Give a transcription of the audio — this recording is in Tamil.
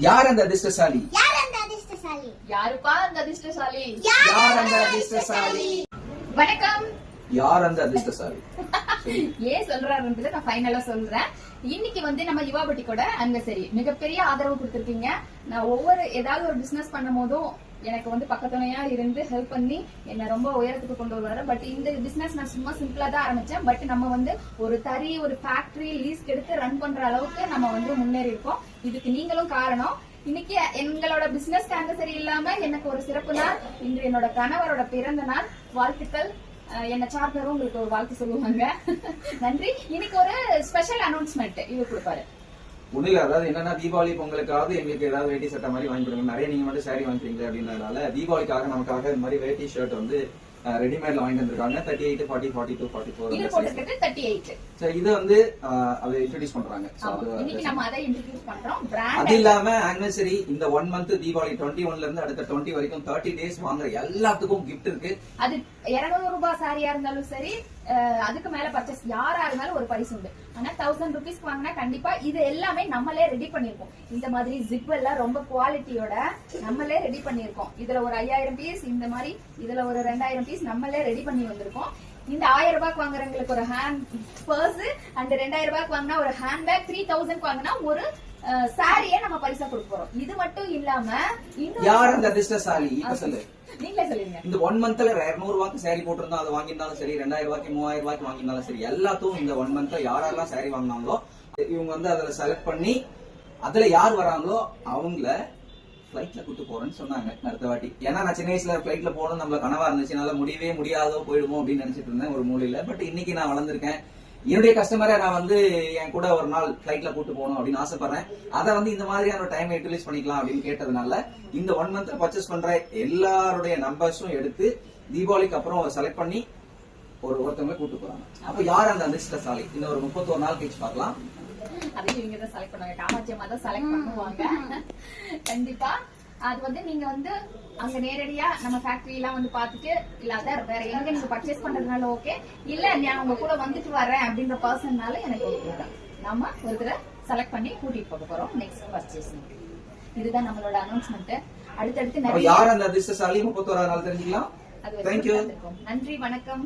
யார் அந்த அதிர்ஷ்டசாலி? யார் அந்த அதிர்ஷ்டசாலி? யாருப்பா அந்த அதிர்ஷ்டசாலி? யார் அந்த அதிர்ஷ்டசாலி? வணக்கம். யார் அந்த அதிர்ஷ்டசாலி? ஏன் சொல்றாருன்றத நான் ஃபைனலா சொல்றேன். இன்னைக்கு வந்து நம்ம யுவா பட்டிக்கோட அனிவர்சரி. மிகப்பெரிய ஆதரவு கொடுத்திருக்கீங்க. நான் ஏதாவது ஒரு பிசினஸ் பண்ணும் போதும் எனக்கு வந்து பக்கத்துணையா இருந்து ஹெல்ப் பண்ணி என்ன ரொம்ப உயரத்துக்கு கொண்டு வருவாரு. பட் இந்த பிசினஸ் நான் சும்மா சிம்பிளா தான் ஆரம்பிச்சேன். பட் நம்ம வந்து ஒரு ஃபேக்டரி லீஸ்க்கு எடுத்து ரன் பண்ற அளவுக்கு நம்ம வந்து முன்னேறி இருக்கோம். இதுக்கு நீங்களும் காரணம். இன்னைக்கு எங்களோட பிசினஸ் ஆனிவர்சரி இல்லாம எனக்கு ஒரு சிறப்பு நாள். இன்று என்னோட கணவரோட பிறந்த நாள். வாழ்த்துக்கள். என்ன சார்ந்தரும் உங்களுக்கு ஒரு வாழ்த்து சொல்லுவாங்க. நன்றி. இன்னைக்கு ஒரு ஸ்பெஷல் அனௌன்ஸ்மெண்ட் இவர் கொடுப்பாரு. ஒண்ணுல அதாவது என்னன்னா தீபாவளி பொங்கலுக்காவது எங்களுக்கு ஏதாவது வேட்டி சட்டை மாதிரி வாங்கி கொடுங்க. நிறைய நீங்க மட்டும் சாரி வாங்கிக்கிறீங்க அப்படின்றதுனால தீபாவளிக்காக நமக்காக இந்த மாதிரி வேட்டி ஷர்ட் வந்து ரெடிமேட்ல வாங்கி வந்திருக்காங்க. 38, 40, 42, 44 சரி, இது வந்து அதை இன்ட்ரோடியூஸ் பண்றாங்க. இன்னைக்கு நம்ம அதை இன்ட்ரோடியூஸ் பண்றோம். அது இல்லாம ஆனிவர்சரி இந்த 1 மந்த் தீபாவளி 21ல இருந்து அடுத்த 20 வரைக்கும் 30 டேஸ் வாங்குற எல்லாத்துக்கும் கிஃப்ட் இருக்கு. அது 200 ரூபாய் சாரியா இருந்தாலும் சரி, அதுக்கு மேல பர்ச்சேஸ் யாரா இருந்தாலும் ஒரு பரிசு உண்டு. ஆனா 1000 ருபீஸ் வாங்கினா கண்டிப்பா இது எல்லாமே நம்மளே ரெடி பண்ணிருக்கோம். இந்த மாதிரி ஜிப் எல்லாம் ரொம்ப குவாலிட்டியோட நம்மளே ரெடி பண்ணிருக்கோம். இதுல ஒரு 5000 பீஸ், இந்த மாதிரி இதுல ஒரு 2000 பீஸ் நம்மளே ரெடி பண்ணி வந்திருக்கோம். இந்த 1000 ரூபாய்க்கு வாங்குறவங்களுக்கு ஒரு ஹேண்ட் பர்ஸ், அந்த 2000 ரூபாய்க்கு வாங்கினா ஒரு ஹேண்ட் பேக், 3000 வாங்கினா ஒரு சாரியே நம்ம பரிசா கொடுக்க போறோம். இது மட்டும் இல்லாம யார் அந்த அதிர்ஷ்டசாலி? இப்ப சொல்லு, நீங்களே சொல்லுங்க. இந்த 1 மந்த்ல 200 ரூபாய்க்கு சாரி போட்டிருந்தோம், அதை வாங்கியிருந்தாலும் சரி, 2000 ரூபாய்க்கு 3000 ரூபாய்க்கு வாங்கியிருந்தாலும் சரி, எல்லாத்துக்கும் இந்த 1 மந்த்ல யாரெல்லாம் சாரி வாங்கினாங்களோ இவங்க வந்து அதுல செலக்ட் பண்ணி அதுல யார் வராங்களோ அவங்கள பிளைட்ல கூட்டு போறேன்னு சொன்னாங்க அடுத்த வாட்டி. ஏன்னா நான் சின்ன வயசுல பிளைட்ல போகணும் நம்மள கனவா இருந்துச்சு. என்னால முடியவே முடியாதோ போயிடுவோம் அப்படின்னு நினைச்சிட்டு இருந்தேன் ஒரு மூலையில. பட் இன்னைக்கு நான் வளர்ந்திருக்கேன். என்னுடைய கஸ்டமரை நான் வந்து என் கூட ஒரு நாள் பிளைட்ல கூட்டு போகணும் அப்படின்னு ஆசைப்படுறேன். அதை வந்து இந்த மாதிரியான ஒரு டைம் யூட்டிலைஸ் பண்ணிக்கலாம் அப்படின்னு கேட்டதுனால இந்த 1 மந்த் பர்ச்சேஸ் பண்ற எல்லாருடைய நம்பர்ஸும் எடுத்து தீபாவளிக்கு அப்புறம் செலக்ட் பண்ணி ஒருத்தவங்க கூட்டு போறாங்க. அப்ப யார் அந்த அதிர்ஷ்டசாலி? இன்னும் ஒரு 31 நாள் கழிச்சு பார்க்கலாம். அதையும் இவங்க தான் செலக்ட் பண்ணுவாங்க. காமாட்சியம்மா தான் செலக்ட் பண்ணுவாங்க. கண்டிப்பா அது வந்து நீங்க வந்து அங்க நேரடியா நம்ம ஃபேக்டரி எல்லாம் வந்து பாத்துட்டு, இல்ல அதான் வேற எங்க நீங்க பர்ச்சேஸ் பண்றதுனால ஓகே, இல்ல நான் உங்க கூட வந்துட்டு வரேன் அப்படின்ற பர்சன்னால எனக்கு ஓகே. நம்ம ஒருத்தரை செலக்ட் பண்ணி கூட்டிட்டு போக போறோம் நெக்ஸ்ட் பர்ச்சேசிங். இதுதான் நம்மளோட அனௌன்ஸ்மெண்ட். அடுத்தடுத்து நிறைய யார் அந்த அதிர்ஷ்டசாலி 31ஆம் நாள் தெரிஞ்சுக்கலாம். அது நன்றி, வணக்கம்.